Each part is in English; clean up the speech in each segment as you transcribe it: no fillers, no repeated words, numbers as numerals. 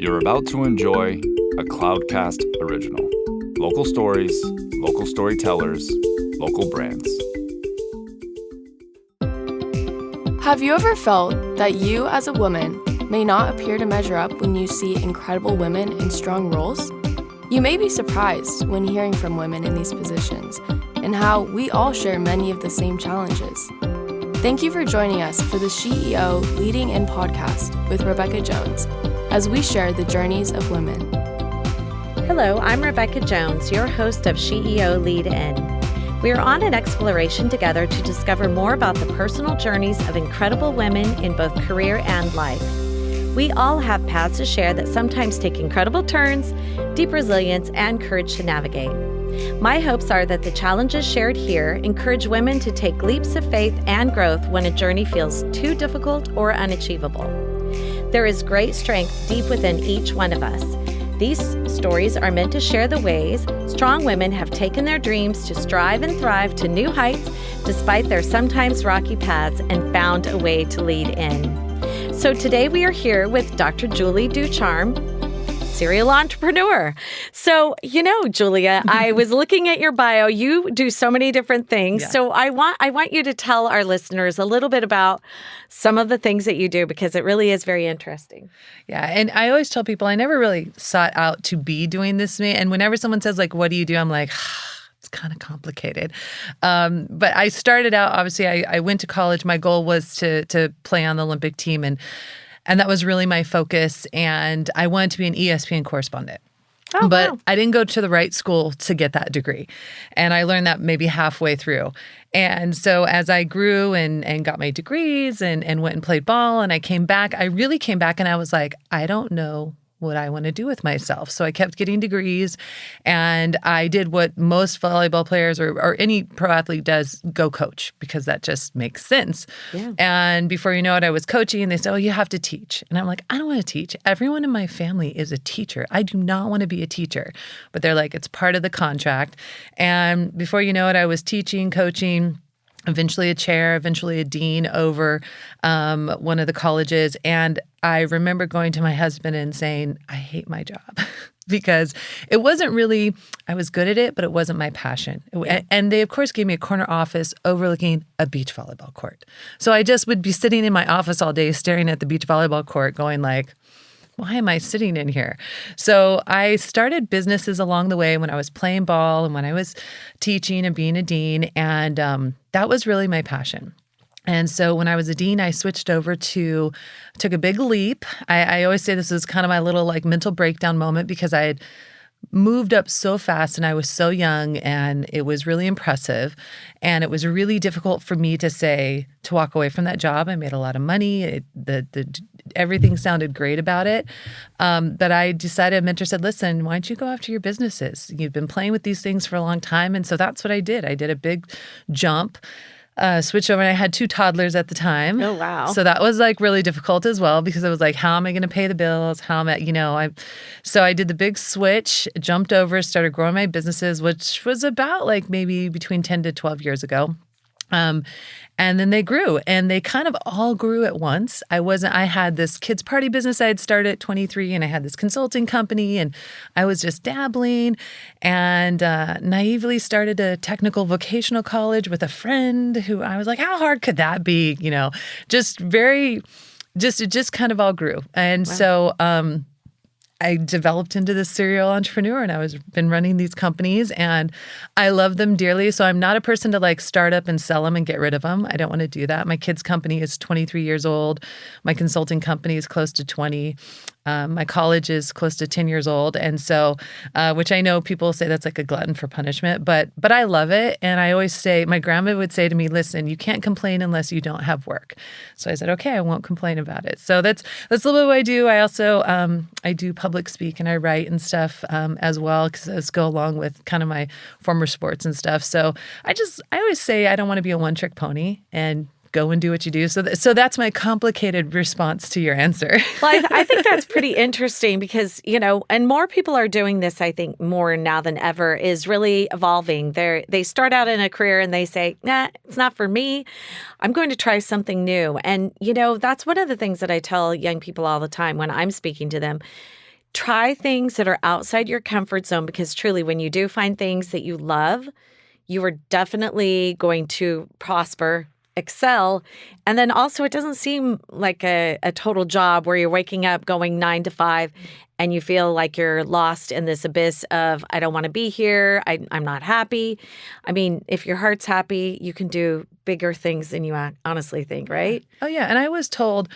You're about to enjoy a Cloudcast original. Local stories, local storytellers, local brands. Have you ever felt that you as a woman may not appear to measure up when you see incredible women in strong roles? You may be surprised when hearing from women in these positions and how we all share many of the same challenges. Thank you for joining us for the SheEO Lead-In podcast with Rebecca Jones as we share the journeys of women. Hello, I'm Rebecca Jones, your host of SheEO Lead-In. We are on an exploration together to discover more about the personal journeys of incredible women in both career and life. We all have paths to share that sometimes take incredible turns, deep resilience, and courage to navigate. My hopes are that the challenges shared here encourage women to take leaps of faith and growth when a journey feels too difficult or unachievable. There is great strength deep within each one of us. These stories are meant to share the ways strong women have taken their dreams to strive and thrive to new heights despite their sometimes rocky paths and found a way to lead in. So today we are here with Dr. Julie Ducharme, serial entrepreneur. So, Julia, I was looking at your bio. You do so many different things. Yeah. So I want you to tell our listeners a little bit about some of the things that you do because it really is very interesting. Yeah. And I always tell people I never really sought out to be doing this. And whenever someone says, like, what do you do? I'm like, it's kind of complicated. But I started out, obviously, I went to college. My goal was to play on the Olympic team. And that was really my focus. And I wanted to be an ESPN correspondent. Oh, but wow. I didn't go to the right school to get that degree. And I learned that maybe halfway through. And so as I grew and got my degrees and went and played ball and I came back, I really came back and I was like, I don't know what I want to do with myself. So I kept getting degrees and I did what most volleyball players or any pro athlete does, go coach, because that just makes sense. Yeah. And before you know it, I was coaching and they said, oh, you have to teach. And I'm like, I don't want to teach. Everyone in my family is a teacher. I do not want to be a teacher. But they're like, it's part of the contract. And before you know it, I was teaching, coaching, eventually a chair, eventually a dean over one of the colleges. And I remember going to my husband and saying, I hate my job because it wasn't really, I was good at it, but it wasn't my passion. And they, of course, gave me a corner office overlooking a beach volleyball court. So I just would be sitting in my office all day staring at the beach volleyball court going like, why am I sitting in here? So I started businesses along the way when I was playing ball and when I was teaching and being a dean. And that was really my passion. And so when I was a dean, I switched over took a big leap. I always say this is kind of my little like mental breakdown moment because I had moved up so fast and I was so young and it was really impressive. And it was really difficult for me to walk away from that job. I made a lot of money. Everything sounded great about it. But I decided, a mentor said, listen, why don't you go after your businesses? You've been playing with these things for a long time. And so that's what I did. I did a big jump. Switched over and I had 2 toddlers at the time. Oh, wow. So that was like really difficult as well because I was like, how am I going to pay the bills? So I did the big switch, jumped over, started growing my businesses, which was about like maybe between 10 to 12 years ago. And then they grew and they kind of all grew at once. I had this kids party business I had started at 23 and I had this consulting company and I was just dabbling and naively started a technical vocational college with a friend who I was like, how hard could that be? It just kind of all grew. And wow. So, I developed into this serial entrepreneur and I was been running these companies and I love them dearly. So I'm not a person to like start up and sell them and get rid of them. I don't want to do that. My kids' company is 23 years old. My consulting company is close to 20. My college is close to 10 years old. And so, which I know people say that's like a glutton for punishment, but I love it. And I always say, my grandma would say to me, listen, you can't complain unless you don't have work. So I said, okay, I won't complain about it. So that's a little bit what I do. I also, I do public speak and I write and stuff as well, because those go along with kind of my former sports and stuff. So I always say I don't want to be a one-trick pony and go and do what you do. So that's my complicated response to your answer. Well, I think that's pretty interesting because, and more people are doing this, I think, more now than ever, is really evolving. They start out in a career and they say, nah, it's not for me. I'm going to try something new. And, that's one of the things that I tell young people all the time when I'm speaking to them. try things that are outside your comfort zone, because truly, when you do find things that you love, you are definitely going to prosper, excel. And then also, it doesn't seem like a total job where you're waking up going 9 to 5 and you feel like you're lost in this abyss of, I don't want to be here. I'm not happy. I mean, if your heart's happy, you can do bigger things than you honestly think, right? Oh, yeah. And I was told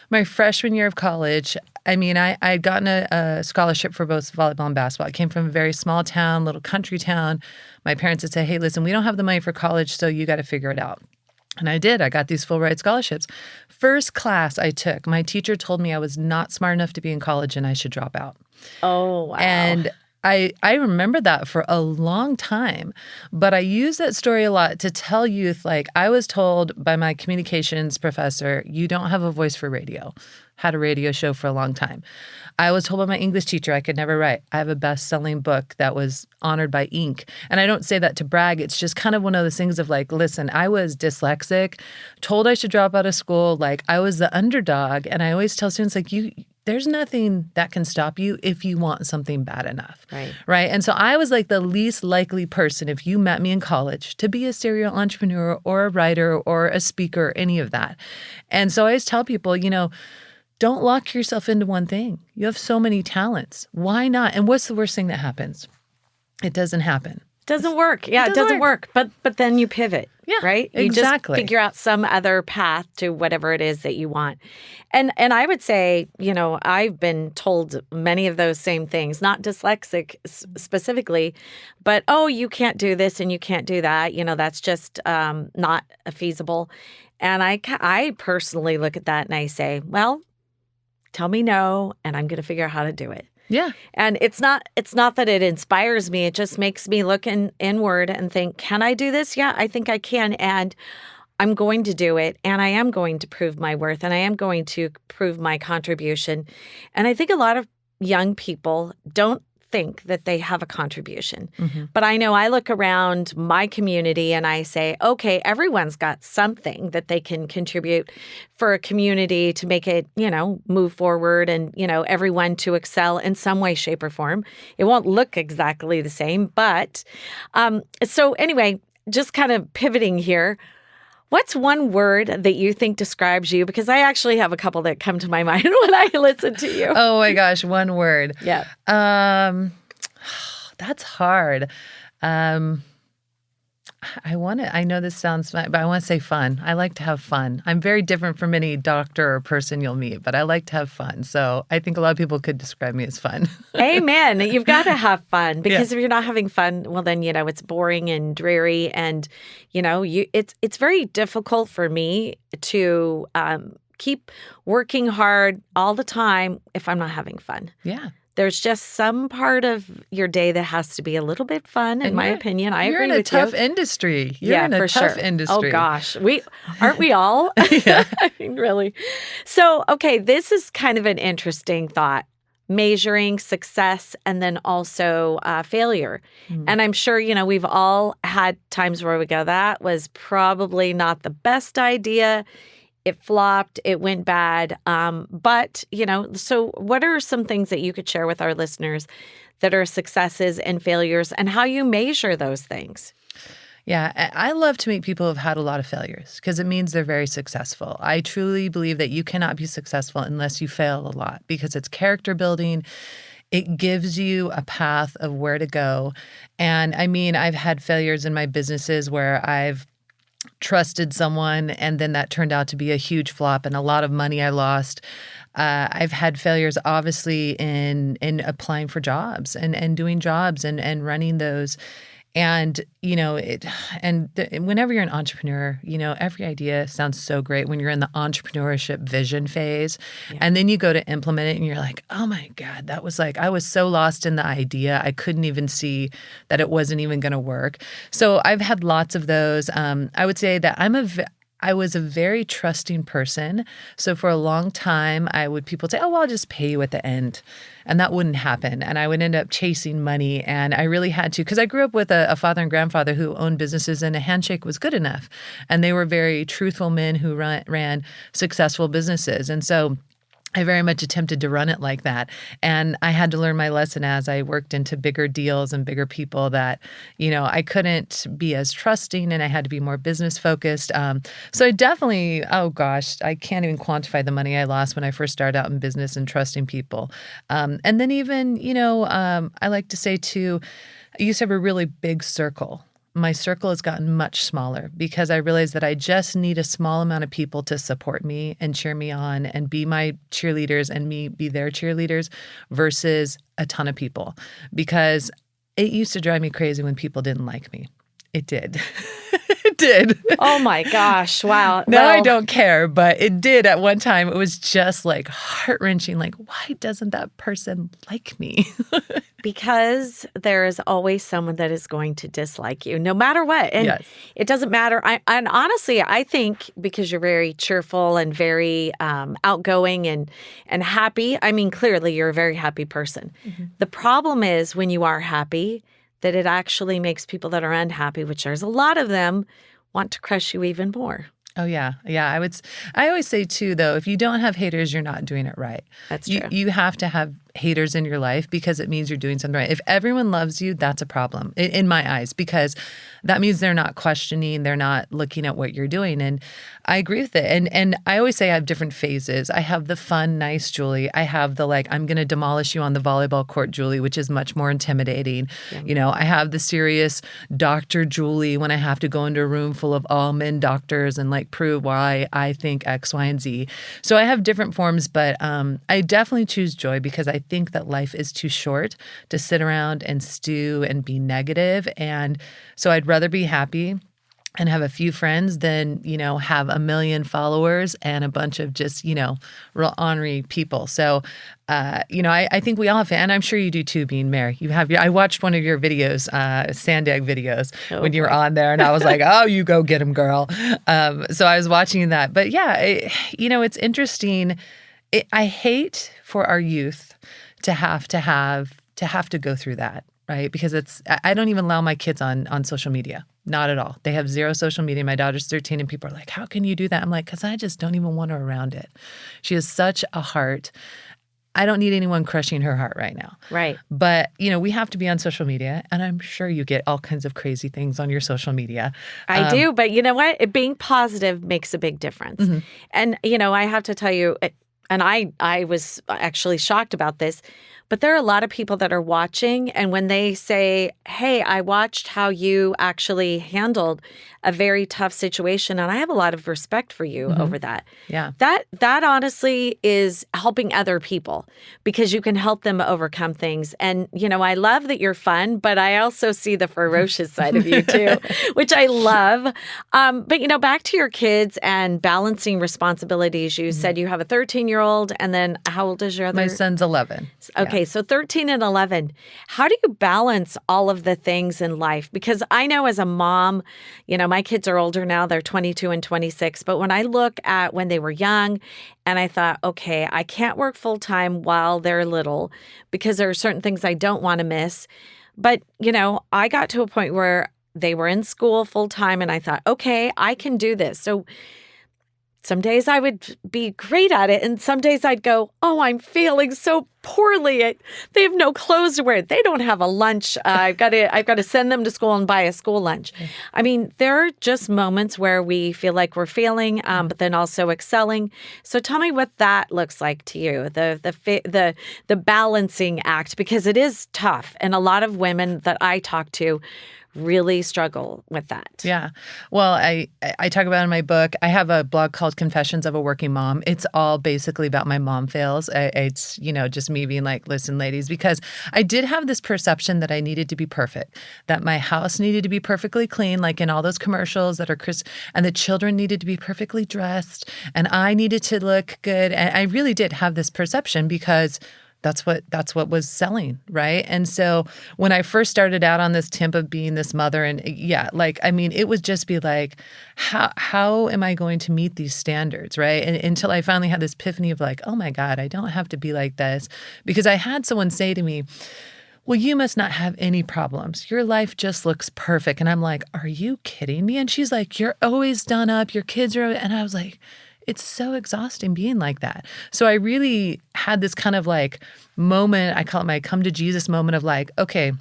my freshman year of college, I mean, I had gotten a scholarship for both volleyball and basketball. I came from a very small town, little country town. My parents would say, hey, listen, we don't have the money for college, so you got to figure it out. And I did. I got these full ride scholarships. First class I took, my teacher told me I was not smart enough to be in college and I should drop out. Oh, wow. And I remember that for a long time, but I use that story a lot to tell youth, like, I was told by my communications professor, you don't have a voice for radio. Had a radio show for a long time. I was told by my English teacher I could never write. I have a best-selling book that was honored by Inc. And I don't say that to brag. It's just kind of one of those things of like, listen, I was dyslexic, told I should drop out of school. Like, I was the underdog. And I always tell students, like, there's nothing that can stop you if you want something bad enough. Right. And so I was like the least likely person, if you met me in college, to be a serial entrepreneur or a writer or a speaker, or any of that. And so I always tell people, don't lock yourself into one thing. You have so many talents. Why not? And what's the worst thing that happens? It doesn't happen. Doesn't work. Yeah, it doesn't work. But then you pivot. Yeah, right? You exactly. just figure out some other path to whatever it is that you want. And I would say, I've been told many of those same things, not dyslexic specifically, but, oh, you can't do this and you can't do that. That's just not feasible. And I personally look at that and I say, well, tell me no, and I'm going to figure out how to do it. Yeah. And it's not that it inspires me. It just makes me look inward and think, can I do this? Yeah, I think I can. And I'm going to do it. And I am going to prove my worth. And I am going to prove my contribution. And I think a lot of young people don't think that they have a contribution. Mm-hmm. But I know I look around my community and I say, okay, everyone's got something that they can contribute for a community to make it, move forward and, everyone to excel in some way, shape, or form. It won't look exactly the same. But so anyway, just kind of pivoting here. What's one word that you think describes you? Because I actually have a couple that come to my mind when I listen to you. Oh my gosh, one word. Yeah. That's hard. I know this sounds fun, but I want to say fun. I like to have fun. I'm very different from any doctor or person you'll meet, but I like to have fun. So I think a lot of people could describe me as fun. Amen. You've got to have fun because if you're not having fun, well, then, it's boring and dreary. And, it's very difficult for me to keep working hard all the time if I'm not having fun. Yeah. There's just some part of your day that has to be a little bit fun, in my opinion. I agree with you. You're in a tough industry. You're in a tough industry. Oh, gosh. Aren't we all? Yeah. I mean, really. So, okay, this is kind of an interesting thought. Measuring success and then also failure. Mm. And I'm sure, we've all had times where we go, that was probably not the best idea. It flopped, it went bad. But, so what are some things that you could share with our listeners that are successes and failures and how you measure those things? Yeah, I love to meet people who've had a lot of failures because it means they're very successful. I truly believe that you cannot be successful unless you fail a lot because it's character building. It gives you a path of where to go. And I mean, I've had failures in my businesses where I've trusted someone and then that turned out to be a huge flop and a lot of money I lost. I've had failures obviously in applying for jobs and doing jobs and running those. And, whenever you're an entrepreneur, every idea sounds so great when you're in the entrepreneurship vision phase. Yeah. And then you go to implement it and you're like, oh my God, that was I was so lost in the idea. I couldn't even see that it wasn't even going to work. So I've had lots of those. I would say that I was a very trusting person. So for a long time, people say, oh, well, I'll just pay you at the end. And that wouldn't happen. And I would end up chasing money. And I really had to, because I grew up with a father and grandfather who owned businesses and a handshake was good enough. And they were very truthful men who ran successful businesses. And so I very much attempted to run it like that. And I had to learn my lesson as I worked into bigger deals and bigger people that, I couldn't be as trusting and I had to be more business focused. So I definitely, oh gosh, I can't even quantify the money I lost when I first started out in business and trusting people. And then even, I like to say too, I used to have a really big circle. My circle has gotten much smaller because I realized that I just need a small amount of people to support me and cheer me on and be my cheerleaders and me be their cheerleaders versus a ton of people. Because it used to drive me crazy when people didn't like me. It did. It did. Oh my gosh. Wow. Now I don't care, but it did at one time. It was just like heart-wrenching. Like, why doesn't that person like me? Because there is always someone that is going to dislike you, no matter what. And Yes. It doesn't matter. And honestly, I think because you're very cheerful and very outgoing and happy, I mean, clearly you're a very happy person. Mm-hmm. The problem is when you are happy, that it actually makes people that are unhappy, which there's a lot of them, want to crush you even more. Oh, yeah. Yeah. I always say, too, though, if you don't have haters, you're not doing it right. That's true. You have to have haters in your life because it means you're doing something right. If everyone loves you, that's a problem in my eyes, because that means they're not questioning, they're not looking at what you're doing. And I agree with it. And I always say I have different phases. I have the fun, nice Julie. I have the I'm going to demolish you on the volleyball court Julie, which is much more intimidating. Yeah. I have the serious Dr. Julie when I have to go into a room full of all men doctors and prove why I think X, Y, and Z. So I have different forms, but I definitely choose joy because I think that life is too short to sit around and stew and be negative. And so I'd rather be happy and have a few friends than, have a million followers and a bunch of just, real ornery people. So, I think we all have, and I'm sure you do too, being Mary. I watched one of your videos, Sandag videos, when you were on there, and I was like, oh, you go get him, girl. So I was watching that. But yeah, it's interesting. I hate for our youth to have to go through that, right? Because I don't even allow my kids on social media. Not at all. They have zero social media. My daughter's 13 and people are like, how can you do that? I'm like, because I just don't even want her around it. She has such a heart. I don't need anyone crushing her heart right now. Right. But, we have to be on social media. And I'm sure you get all kinds of crazy things on your social media. I do. But you know what? Being positive makes a big difference. Mm-hmm. And, I have to tell you, and I was actually shocked about this, but there are a lot of people that are watching, and when they say, hey, I watched how you actually handled a very tough situation, and I have a lot of respect for you over that. Yeah. That honestly is helping other people because you can help them overcome things. And, I love that you're fun, but I also see the ferocious side of you too, which I love. But, back to your kids and balancing responsibilities. You said you have a 13-year-old, and then how old is your other? My son's 11. Okay. Yeah. So 13 and 11. How do you balance all of the things in life? Because I know as a mom, my kids are older now. They're 22 and 26. But when I look at when they were young and I thought, okay, I can't work full time while they're little because there are certain things I don't want to miss. But, I got to a point where they were in school full time and I thought, okay, I can do this. So some days I would be great at it, and some days I'd go, oh, I'm feeling so poorly. They have no clothes to wear. They don't have a lunch. I've got to send them to school and buy a school lunch. I mean, there are just moments where we feel like we're failing, but then also excelling. So tell me what that looks like to you, the balancing act, because it is tough, and a lot of women that I talk to really struggle with that. Yeah. Well, I talk about it in my book. I have a blog called Confessions of a Working Mom. It's all basically about my mom fails. It's, just me being like, listen, ladies, because I did have this perception that I needed to be perfect, that my house needed to be perfectly clean, like in all those commercials that are and the children needed to be perfectly dressed, and I needed to look good. And I really did have this perception because that's what was selling, right? And so when I first started out on this temp of being this mother, and it would just be like, how am I going to meet these standards, right? And until I finally had this epiphany of like, oh my God, I don't have to be like this. Because I had someone say to me, well, you must not have any problems. Your life just looks perfect. And I'm like, are you kidding me? And she's like, you're always done up. Your kids are, and I was like, It's so exhausting being like that. So I really had this kind of like moment, I call it my come to Jesus moment of like, okay,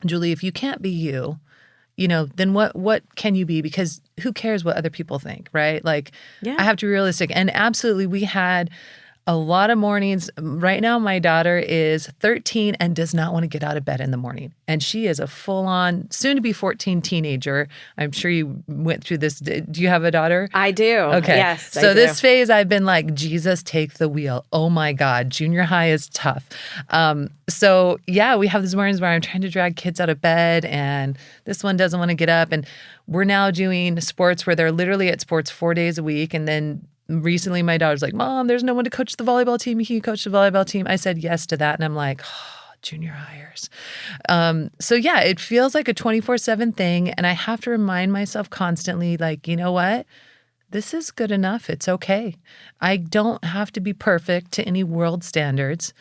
Julie, if you can't be you, then what can you be? Because who cares what other people think, right? Like, I have to be realistic. And absolutely, we had a lot of mornings. Right now, my daughter is 13 and does not want to get out of bed in the morning. And she is a full-on, soon-to-be 14 teenager. I'm sure you went through this. Do you have a daughter? I do. Okay. Yes, So I this do. phase, I've been like, Jesus, take the wheel. Oh my God, junior high is tough. So yeah, we have these mornings where I'm trying to drag kids out of bed and this one doesn't want to get up. And we're now doing sports where they're literally at sports 4 days a week. And then recently my daughter's like, Mom, there's no one to coach the volleyball team. Can you coach the volleyball team? I said yes to that. And I'm like, junior hires. So yeah, it feels like a 24/7 thing. And I have to remind myself constantly, like, you know what? This is good enough. It's okay. I don't have to be perfect to any world standards.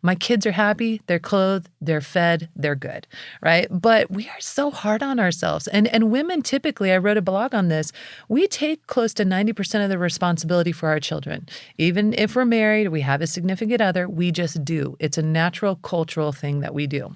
My kids are happy, they're clothed, they're fed, they're good, right? But we are so hard on ourselves. And women typically, I wrote a blog on this, we take close to 90% of the responsibility for our children. Even if we're married, we have a significant other, we just do. It's a natural cultural thing that we do.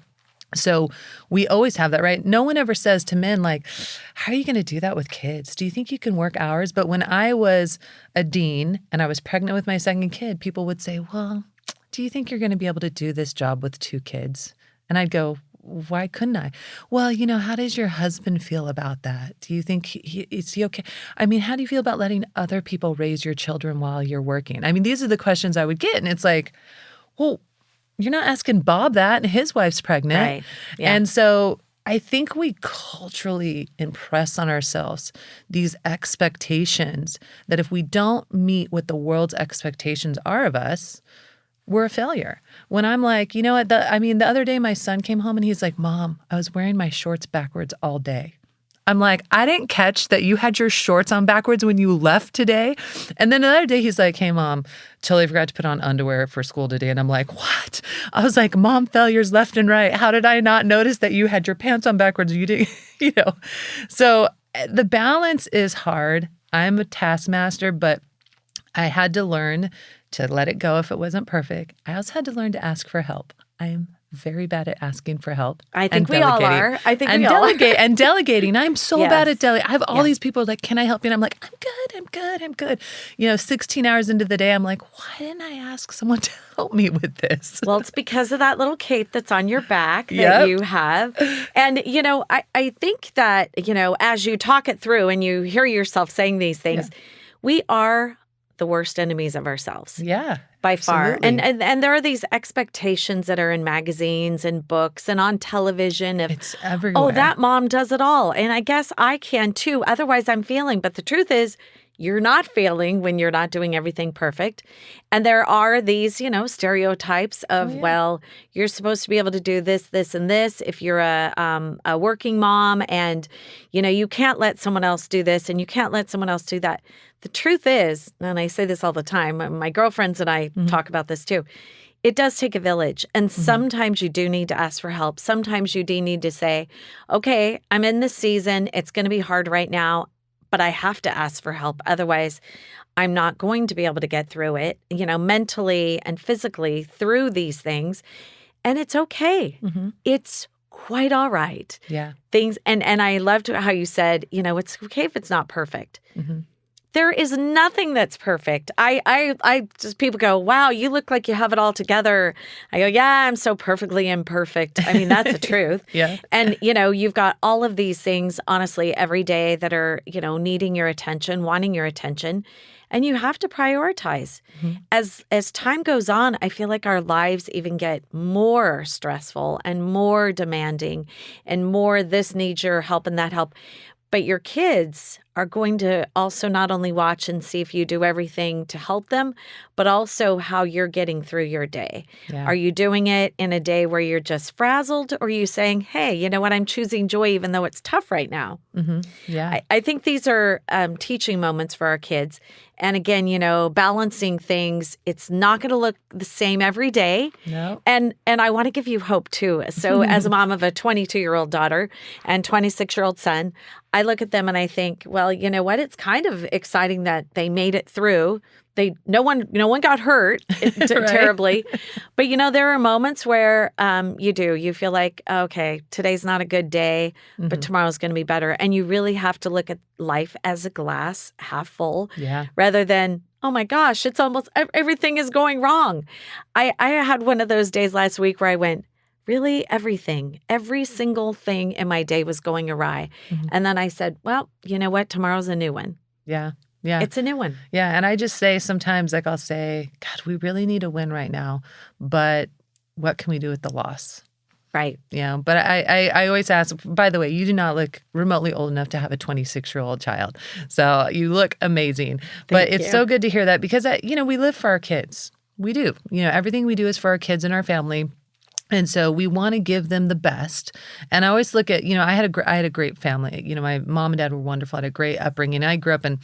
So we always have that, right? No one ever says to men like, how are you going to do that with kids? Do you think you can work hours? But when I was a dean and I was pregnant with my second kid, people would say, well, do you think you're going to be able to do this job with 2 kids? And I'd go, why couldn't I? Well, how does your husband feel about that? Do you think is he okay? I mean, how do you feel about letting other people raise your children while you're working? I mean, these are the questions I would get. And it's like, well, you're not asking Bob that and his wife's pregnant. Right. Yeah. And so I think we culturally impress on ourselves these expectations that if we don't meet what the world's expectations are of us, we're a failure. When I'm like, you know what? The other day my son came home and he's like, Mom, I was wearing my shorts backwards all day. I'm like, I didn't catch that you had your shorts on backwards when you left today. And then another day he's like, hey, Mom, totally forgot to put on underwear for school today. And I'm like, what? I was like, mom failures left and right. How did I not notice that you had your pants on backwards? You didn't, So the balance is hard. I'm a taskmaster, but I had to learn to let it go if it wasn't perfect. I also had to learn to ask for help. I am very bad at asking for help. I think we all are. And delegating. I'm so bad at delegating. I have all these people like, can I help you? And I'm like, I'm good. 16 hours into the day, I'm like, why didn't I ask someone to help me with this? Well, it's because of that little cape that's on your back that you have. And, I think that, as you talk it through and you hear yourself saying these things, we are the worst enemies of ourselves. Yeah. By far. Absolutely. And there are these expectations that are in magazines and books and on television of, it's everywhere. Oh, that mom does it all. And I guess I can too. Otherwise I'm failing. But the truth is, you're not failing when you're not doing everything perfect. And there are these, stereotypes of, well, you're supposed to be able to do this, this, and this if you're a working mom. And, you can't let someone else do this and you can't let someone else do that. The truth is, and I say this all the time, my girlfriends and I talk about this too, it does take a village. And sometimes you do need to ask for help. Sometimes you do need to say, okay, I'm in this season. It's going to be hard right now, but I have to ask for help. Otherwise, I'm not going to be able to get through it, mentally and physically through these things. And it's okay. It's quite all right. Yeah. And I loved how you said, it's okay if it's not perfect. There is nothing that's perfect. I just, people go, wow, you look like you have it all together. I go, yeah, I'm so perfectly imperfect. I mean, that's the truth. Yeah. And, you've got all of these things, honestly, every day that are, needing your attention, wanting your attention. And you have to prioritize. As time goes on, I feel like our lives even get more stressful and more demanding and more this needs your help and that help. But your kids are going to also not only watch and see if you do everything to help them, but also how you're getting through your day. Yeah. Are you doing it in a day where you're just frazzled, or are you saying, hey, you know what, I'm choosing joy even though it's tough right now? Yeah. I think these are teaching moments for our kids. And again, balancing things, it's not going to look the same every day. No. And I want to give you hope too. So as a mom of a 22-year-old daughter and 26-year-old son, I look at them and I think, well, well, you know what? It's kind of exciting that they made it through. No one got hurt Right. terribly. But, there are moments where you feel like, okay, today's not a good day, but tomorrow's going to be better. And you really have to look at life as a glass half full rather than, oh my gosh, it's almost everything is going wrong. I had one of those days last week where I went, really, every single thing in my day was going awry. And then I said, well, you know what? Tomorrow's a new one. Yeah. Yeah. It's a new one. Yeah. And I just say sometimes, like I'll say, God, we really need a win right now, but what can we do with the loss? Right. Yeah. But I always ask, by the way, you do not look remotely old enough to have a 26-year-old child. So you look amazing. But it's so good to hear that because, we live for our kids. We do. Everything we do is for our kids and our family. And so we want to give them the best. And I always look at, I had a great family. My mom and dad were wonderful. I had a great upbringing. I grew up in,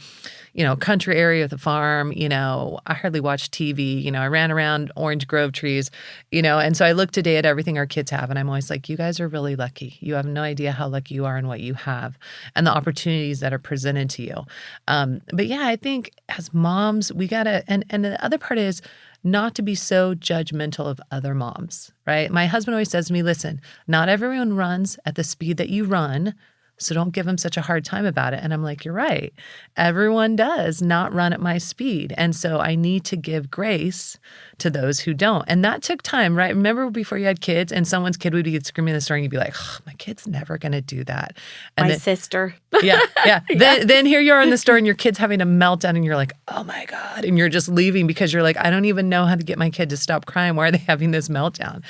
country area with a farm. I hardly watched TV. I ran around orange grove trees, and so I look today at everything our kids have. And I'm always like, you guys are really lucky. You have no idea how lucky you are and what you have and the opportunities that are presented to you. But yeah, I think as moms, we got to, and the other part is, not to be so judgmental of other moms, right? My husband always says to me, listen, not everyone runs at the speed that you run, so don't give them such a hard time about it. And I'm like, you're right. Everyone does not run at my speed. And so I need to give grace to those who don't. And that took time, right? Remember before you had kids and someone's kid would be screaming in the store and you'd be like, oh, my kid's never going to do that. And my sister. Yeah. Then here you are in the store and your kid's having a meltdown and you're like, oh my God. And you're just leaving because you're like, I don't even know how to get my kid to stop crying. Why are they having this meltdown?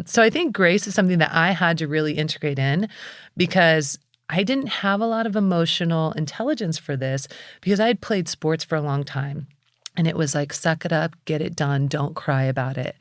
So I think grace is something that I had to really integrate in because I didn't have a lot of emotional intelligence for this because I had played sports for a long time. And it was like, suck it up, get it done, don't cry about it.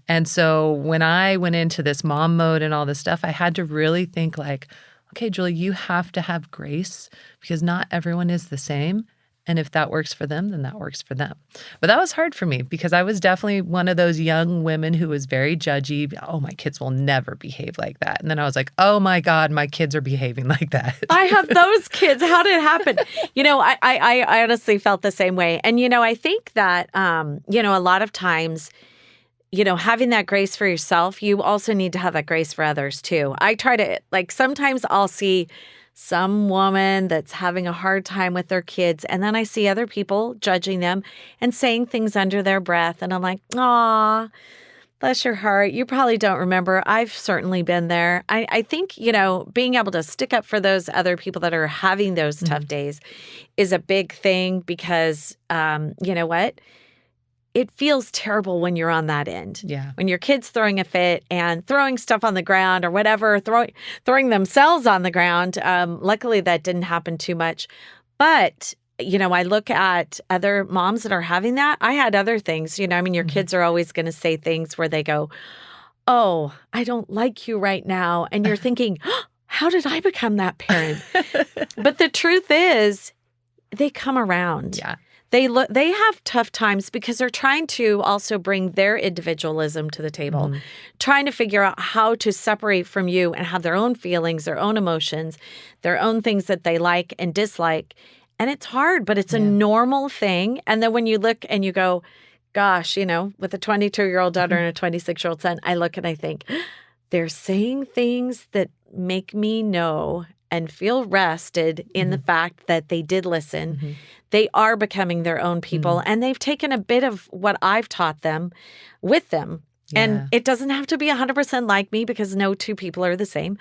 And so when I went into this mom mode and all this stuff, I had to really think like, okay, Julie, you have to have grace because not everyone is the same. And if that works for them, then that works for them. But that was hard for me because I was definitely one of those young women who was very judgy. Oh, my kids will never behave like that. And then I was like, oh my God, my kids are behaving like that. I have those kids. How did it happen? I honestly felt the same way. And, I think that, a lot of times, having that grace for yourself, you also need to have that grace for others too. I try to, sometimes I'll see some woman that's having a hard time with their kids. And then I see other people judging them and saying things under their breath. And I'm like, aw, bless your heart. You probably don't remember. I've certainly been there. I think, being able to stick up for those other people that are having those tough days is a big thing because, you know what? It feels terrible when you're on that end. Yeah. When your kid's throwing a fit and throwing stuff on the ground or whatever, throwing themselves on the ground. Luckily, that didn't happen too much. But, I look at other moms that are having that. I had other things, your kids are always going to say things where they go, oh, I don't like you right now. And you're thinking, oh, how did I become that parent? But the truth is, they come around. Yeah. They have tough times because they're trying to also bring their individualism to the table, trying to figure out how to separate from you and have their own feelings, their own emotions, their own things that they like and dislike. And it's hard, but it's a normal thing. And then when you look and you go, gosh, with a 22-year-old daughter and a 26-year-old son, I look and I think, they're saying things that make me know and feel rested in the fact that they did listen. They are becoming their own people and they've taken a bit of what I've taught them with them. Yeah. And it doesn't have to be 100% like me because no two people are the same.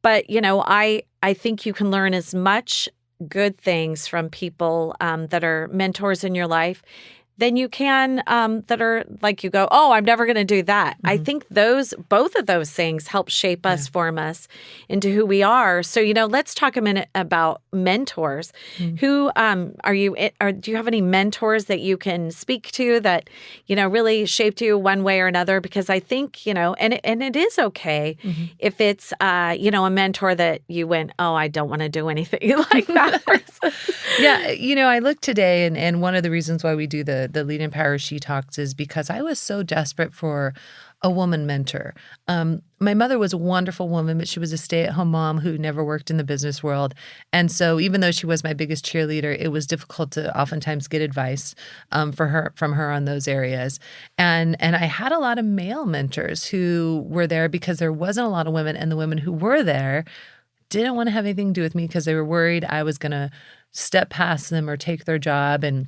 But, I think you can learn as much good things from people that are mentors in your life than you can that are like you go, oh, I'm never going to do that. I think both of those things help shape us, form us into who we are. So, let's talk a minute about mentors. Who are you, or do you have any mentors that you can speak to that, really shaped you one way or another? Because I think, and it is okay if it's, a mentor that you went, oh, I don't want to do anything like that person. Yeah. I look today and one of the reasons why we do the Lead-In Power She Talks is because I was so desperate for a woman mentor. My mother was a wonderful woman, but she was a stay-at-home mom who never worked in the business world. And so even though she was my biggest cheerleader, it was difficult to oftentimes get advice from her on those areas. And I had a lot of male mentors who were there because there wasn't a lot of women, and the women who were there didn't want to have anything to do with me because they were worried I was going to step past them or take their job. And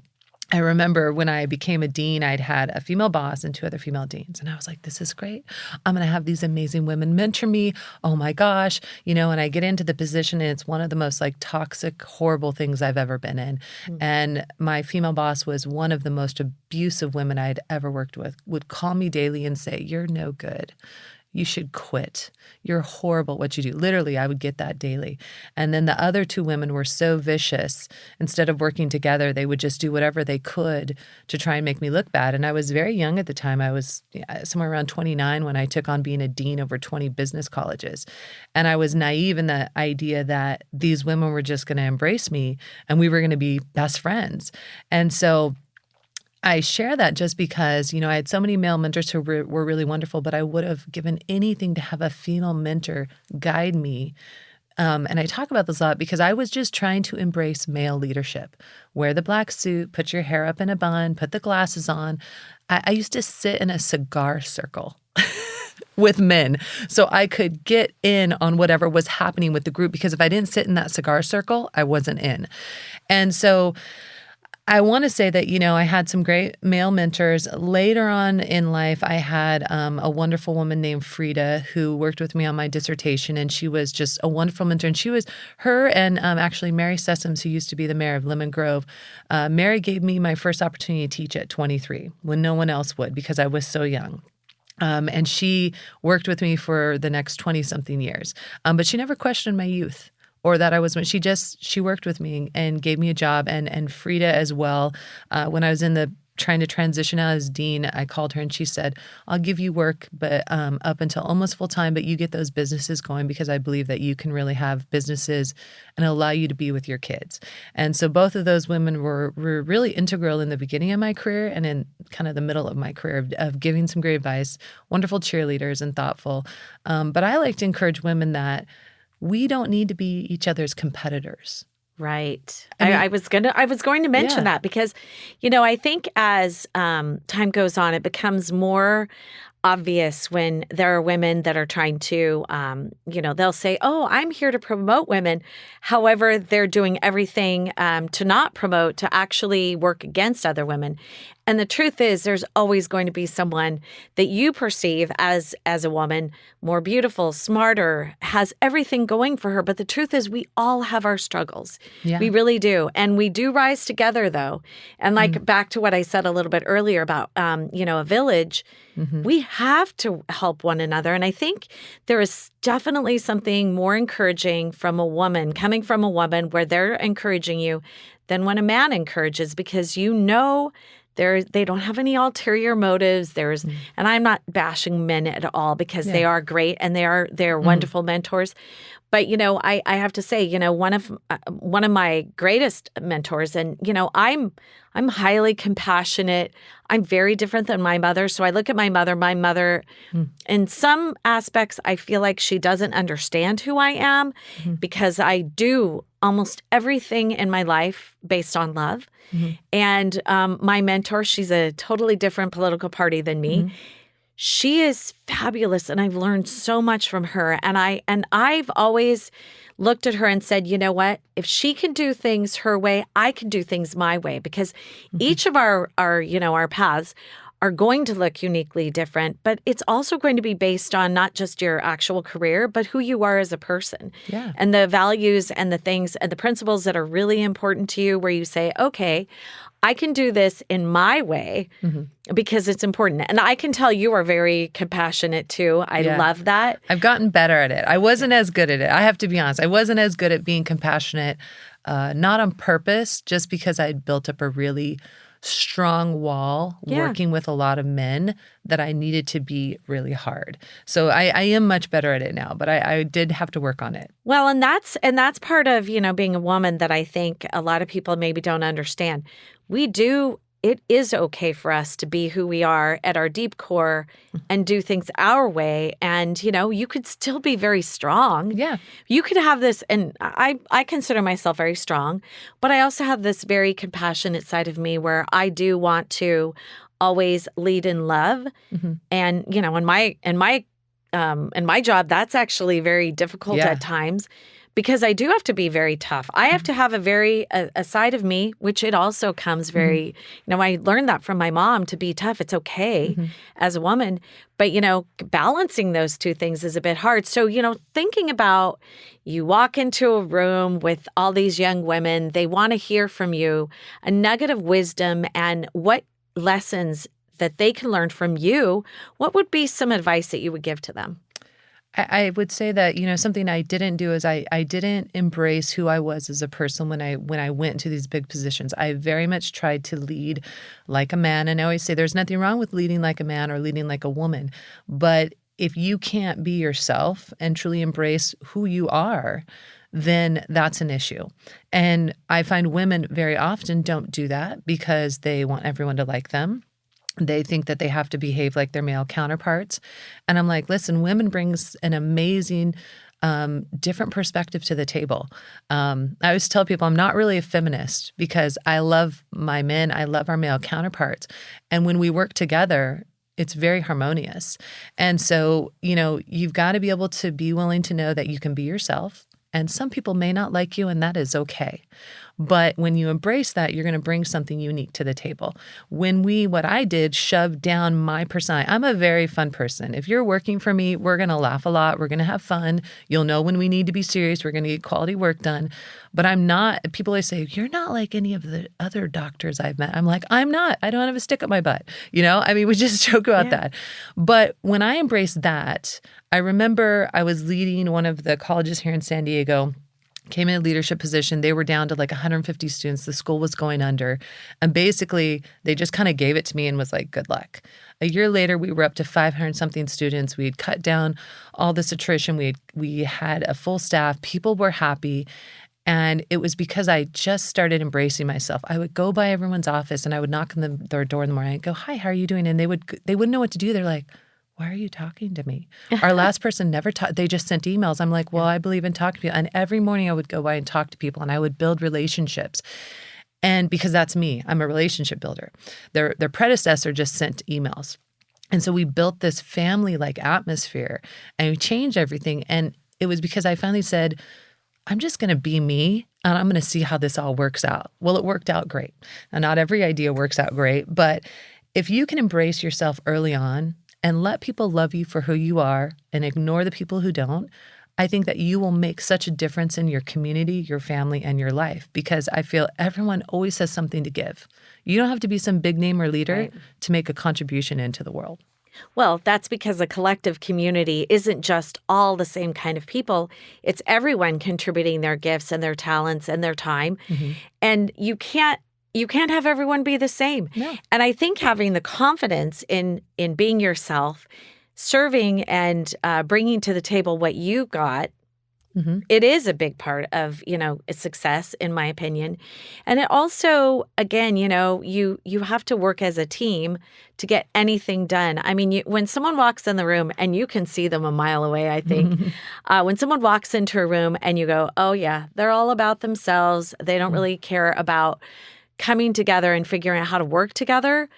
I remember when I became a dean, I'd had a female boss and 2 other female deans. And I was like, this is great. I'm going to have these amazing women mentor me. Oh my gosh. And I get into the position and it's one of the most like toxic, horrible things I've ever been in. And my female boss was one of the most abusive women I'd ever worked with, would call me daily and say, you're no good. You should quit. You're horrible at what you do. Literally, I would get that daily. And then the other 2 women were so vicious. Instead of working together, they would just do whatever they could to try and make me look bad. And I was very young at the time. I was somewhere around 29 when I took on being a dean over 20 business colleges. And I was naive in the idea that these women were just going to embrace me and we were going to be best friends. And so I share that just because, I had so many male mentors who were really wonderful, but I would have given anything to have a female mentor guide me. And I talk about this a lot because I was just trying to embrace male leadership. Wear the black suit, put your hair up in a bun, put the glasses on. I used to sit in a cigar circle with men so I could get in on whatever was happening with the group, because if I didn't sit in that cigar circle, I wasn't in. And so I want to say that, I had some great male mentors. Later on in life, I had a wonderful woman named Frida who worked with me on my dissertation, and she was just a wonderful mentor. And her and actually Mary Sessoms, who used to be the mayor of Lemon Grove. Mary gave me my first opportunity to teach at 23 when no one else would because I was so young. And she worked with me for the next 20-something years. But she never questioned my youth. Or that I was, she worked with me and gave me a job, and Frida as well. When I was trying to transition out as dean, I called her and she said, I'll give you work, but up until almost full time, but you get those businesses going because I believe that you can really have businesses and allow you to be with your kids. And so both of those women were really integral in the beginning of my career and in kind of the middle of my career of giving some great advice, wonderful cheerleaders and thoughtful. But I like to encourage women that we don't need to be each other's competitors. Right. I was going to mention that because, I think as time goes on, it becomes more obvious when there are women that are trying to, they'll say, oh, I'm here to promote women. However, they're doing everything to not promote, to actually work against other women. And the truth is there's always going to be someone that you perceive as a woman more beautiful, smarter, has everything going for her. But the truth is we all have our struggles. Yeah. We really do. And we do rise together, though. And back to what I said a little bit earlier about, a village, we have to help one another. And I think there is definitely something more encouraging from a woman, coming from a woman where they're encouraging you than when a man encourages, because they don't have any ulterior motives. And I'm not bashing men at all because they are great and they're wonderful mentors. But, I have to say, one of my greatest mentors, and, I'm highly compassionate. I'm very different than my mother. So I look at my mother. My mother, in some aspects, I feel like she doesn't understand who I am because I do almost everything in my life based on love. And my mentor, she's a totally different political party than me. She is fabulous, and I've learned so much from her. And I've always looked at her and said, you know what? If she can do things her way, I can do things my way, because each of our paths are going to look uniquely different, but it's also going to be based on not just your actual career, but who you are as a person. Yeah. And the values and the things and the principles that are really important to you, where you say, okay, I can do this in my way because it's important. And I can tell you are very compassionate too. I love that. I've gotten better at it. I wasn't as good at it. I have to be honest. I wasn't as good at being compassionate, not on purpose, just because I'd built up a really strong wall working with a lot of men that I needed to be really hard. So I am much better at it now, but I did have to work on it. Well, and that's part of, being a woman that I think a lot of people maybe don't understand. We do it is okay for us to be who we are at our deep core and do things our way. And, you could still be very strong. Yeah. You could have this, and I consider myself very strong, but I also have this very compassionate side of me where I do want to always lead in love. And, in my job, that's actually very difficult at times. Because I do have to be very tough. I have to have a side of me, which it also comes very, I learned that from my mom to be tough. It's okay as a woman. But, balancing those two things is a bit hard. So, thinking about you walk into a room with all these young women, they want to hear from you a nugget of wisdom and what lessons that they can learn from you. What would be some advice that you would give to them? I would say that, something I didn't do is I didn't embrace who I was as a person when I went into these big positions. I very much tried to lead like a man. And I always say there's nothing wrong with leading like a man or leading like a woman. But if you can't be yourself and truly embrace who you are, then that's an issue. And I find women very often don't do that because they want everyone to like them. They think that they have to behave like their male counterparts. And I'm like, listen, women brings an amazing, different perspective to the table. I always tell people I'm not really a feminist because I love my men. I love our male counterparts. And when we work together, it's very harmonious. And so, you've got to be able to be willing to know that you can be yourself. And some people may not like you, and that is okay. But when you embrace that, you're going to bring something unique to the table. What I did, shoved down my personality. I'm a very fun person. If you're working for me, we're going to laugh a lot. We're going to have fun. You'll know when we need to be serious. We're going to get quality work done. But I'm not, people always say, you're not like any of the other doctors I've met. I'm like, I'm not. I don't have a stick up my butt. We just joke about that. But when I embraced that, I remember I was leading one of the colleges here in San Diego, came in a leadership position. They were down to like 150 students. The school was going under. And basically, they just kind of gave it to me and was like, good luck. A year later, we were up to 500-something students. We had cut down all this attrition. We had a full staff. People were happy. And it was because I just started embracing myself. I would go by everyone's office and I would knock on their door in the morning. I'd go, hi, how are you doing? And they wouldn't know what to do. They're like, why are you talking to me? Our last person never talked. They just sent emails. I'm like, well, I believe in talking to people. And every morning I would go by and talk to people and I would build relationships. And because that's me, I'm a relationship builder. Their predecessor just sent emails. And so we built this family-like atmosphere and we changed everything. And it was because I finally said, I'm just going to be me and I'm going to see how this all works out. Well, it worked out great. Now, not every idea works out great, but if you can embrace yourself early on and let people love you for who you are and ignore the people who don't, I think that you will make such a difference in your community, your family, and your life because I feel everyone always has something to give. You don't have to be some big name or leader to make a contribution into the world. Well, that's because a collective community isn't just all the same kind of people. It's everyone contributing their gifts and their talents and their time. And you can't have everyone be the same. No. And I think having the confidence in being yourself, serving and bringing to the table what you got, it is a big part of, success, in my opinion. And it also, again, you have to work as a team to get anything done. I mean, when someone walks in the room and you can see them a mile away, I think, when someone walks into a room and you go, oh, yeah, they're all about themselves. They don't really care about coming together and figuring out how to work together.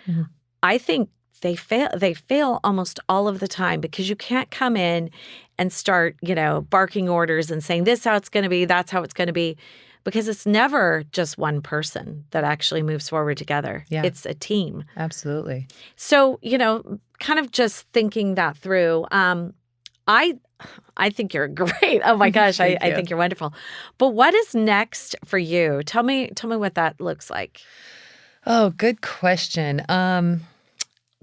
I think they fail almost all of the time because you can't come in and start, barking orders and saying this is how it's going to be, that's how it's going to be, because it's never just one person that actually moves forward together. Yeah. It's a team. Absolutely. So, kind of just thinking that through, I think you're great. Oh my gosh, I think you're wonderful. But what is next for you? Tell me what that looks like. Oh, good question.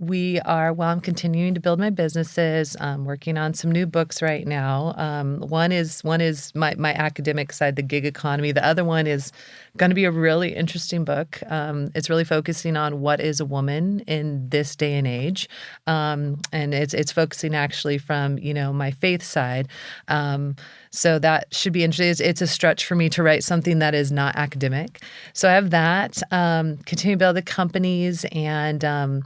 I'm continuing to build my businesses. I'm working on some new books right now. One is my academic side, the gig economy. The other one is going to be a really interesting book. It's really focusing on what is a woman in this day and age. And it's focusing actually from, my faith side. So that should be interesting. It's a stretch for me to write something that is not academic. So I have that, continue to build the companies and,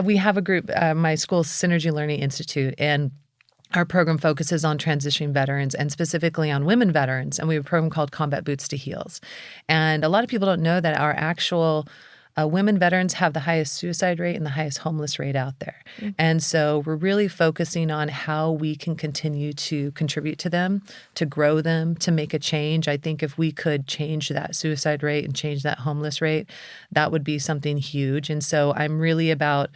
we have a group, my school's Synergy Learning Institute, and our program focuses on transitioning veterans and specifically on women veterans. And we have a program called Combat Boots to Heels. And a lot of people don't know that our actual women veterans have the highest suicide rate and the highest homeless rate out there. Mm-hmm. And so we're really focusing on how we can continue to contribute to them, to grow them, to make a change. I think if we could change that suicide rate and change that homeless rate, that would be something huge. And so I'm really about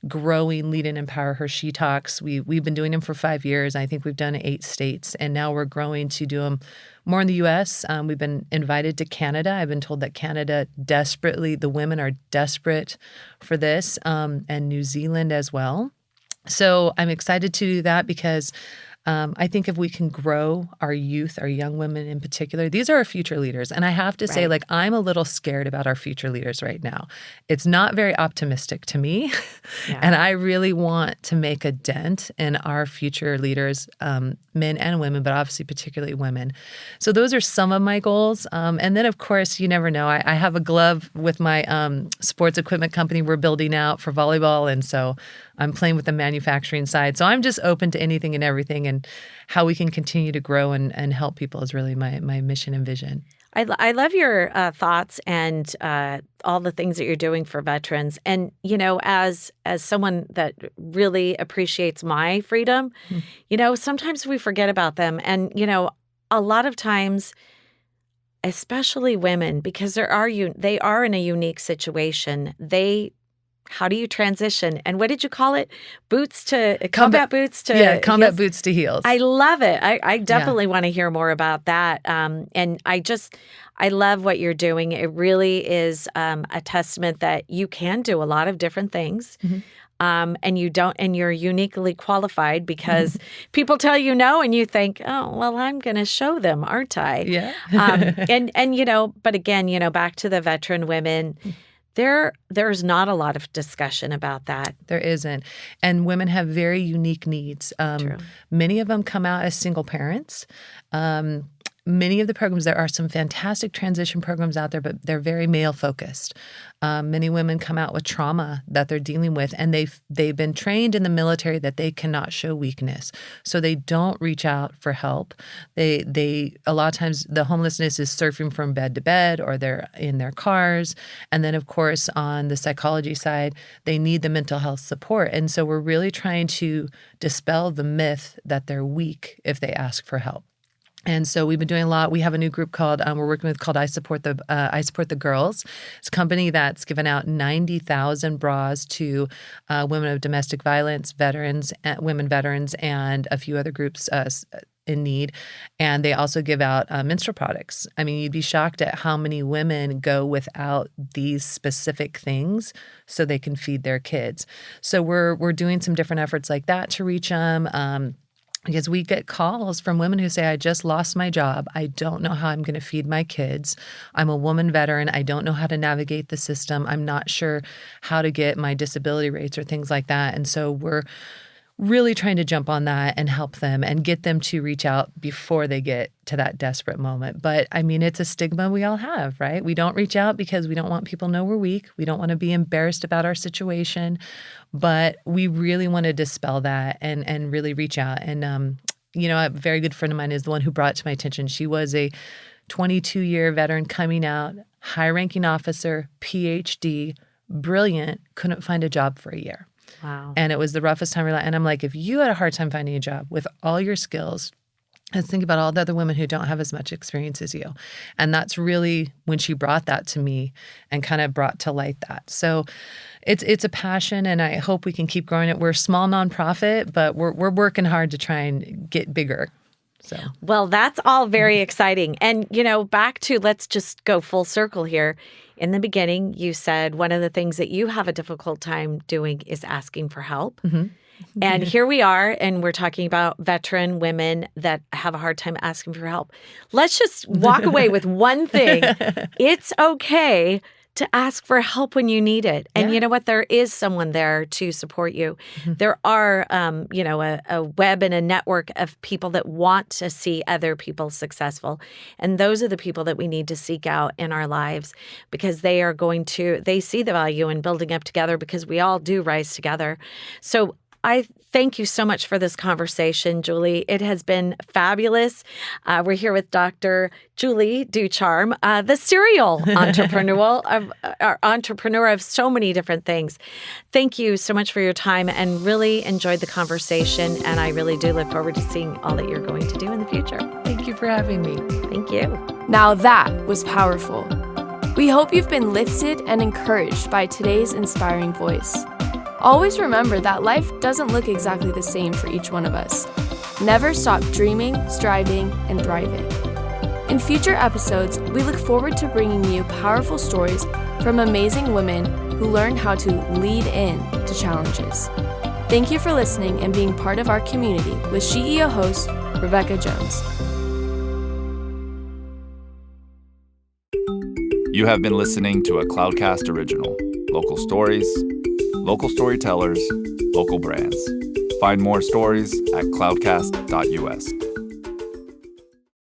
growing Lead-In Empower Her She Talks. We've been doing them for 5 years. I think we've done 8 states, and now we're growing to do them more in the U.S. We've been invited to Canada. I've been told that Canada the women are desperate for this, and New Zealand as well. So I'm excited to do that because I think if we can grow our youth, our young women in particular, these are our future leaders. And I have to say, I'm a little scared about our future leaders right now. It's not very optimistic to me. Yeah. And I really want to make a dent in our future leaders, men and women, but obviously particularly women. So those are some of my goals. And then, of course, you never know. I have a glove with my sports equipment company we're building out for volleyball. And so I'm playing with the manufacturing side. So I'm just open to anything and everything, and how we can continue to grow and help people is really my mission and vision. I love your thoughts and all the things that you're doing for veterans. And, as someone that really appreciates my freedom, sometimes we forget about them. And, a lot of times, especially women, because they are in a unique situation. How do you transition? And what did you call it? Combat boots to combat heels? Boots to heels. I love it. I definitely want to hear more about that. And I love what you're doing. It really is a testament that you can do a lot of different things. Mm-hmm. And you're uniquely qualified because people tell you no, and you think, oh, well, I'm going to show them, aren't I? Yeah. But again, back to the veteran women. There's not a lot of discussion about that. There isn't. And women have very unique needs. True. Many of them come out as single parents. Many of the programs, there are some fantastic transition programs out there, but they're very male-focused. Many women come out with trauma that they're dealing with, and they've been trained in the military that they cannot show weakness, so they don't reach out for help. They a lot of times the homelessness is surfing from bed to bed, or they're in their cars. And then, of course, on the psychology side, they need the mental health support. And so we're really trying to dispel the myth that they're weak if they ask for help. And so we've been doing a lot. We have a new group called I Support the Girls. It's a company that's given out 90,000 bras to women of domestic violence, veterans, women veterans, and a few other groups in need. And they also give out menstrual products. I mean, you'd be shocked at how many women go without these specific things so they can feed their kids. So we're doing some different efforts like that to reach them. Because we get calls from women who say, I just lost my job. I don't know how I'm going to feed my kids. I'm a woman veteran. I don't know how to navigate the system. I'm not sure how to get my disability rates or things like that. And so we're really trying to jump on that and help them and get them to reach out before they get to that desperate moment. But I mean, it's a stigma we all have, right? We don't reach out because we don't want people to know we're weak. We don't want to be embarrassed about our situation, but we really want to dispel that and really reach out. And, a very good friend of mine is the one who brought it to my attention. She was a 22-year veteran coming out, high-ranking officer, PhD, brilliant, couldn't find a job for a year. Wow. And it was the roughest time of her life. And I'm like, if you had a hard time finding a job with all your skills, let's think about all the other women who don't have as much experience as you. And that's really when she brought that to me and kind of brought to light that. So it's a passion, and I hope we can keep growing it. We're a small nonprofit, but we're working hard to try and get bigger. So, well, that's all very exciting. And, back to let's just go full circle here. In the beginning, you said one of the things that you have a difficult time doing is asking for help. And here we are, and we're talking about veteran women that have a hard time asking for help. Let's just walk away with one thing. It's okay to ask for help when you need it. And you know what? There is someone there to support you. There are, a web and a network of people that want to see other people successful. And those are the people that we need to seek out in our lives because they see the value in building up together because we all do rise together. So I thank you so much for this conversation, Julie. It has been fabulous. We're here with Dr. Julie Ducharme, the serial entrepreneur of so many different things. Thank you so much for your time and really enjoyed the conversation. And I really do look forward to seeing all that you're going to do in the future. thank you for having me. Thank you. Now that was powerful. We hope you've been lifted and encouraged by today's inspiring voice. Always remember that life doesn't look exactly the same for each one of us. Never stop dreaming, striving, and thriving. In future episodes, we look forward to bringing you powerful stories from amazing women who learned how to lead in to challenges. Thank you for listening and being part of our community with SheEO host Rebecca Jones. You have been listening to a Cloudcast original. Local stories, local storytellers, local brands. Find more stories at cloudcast.us.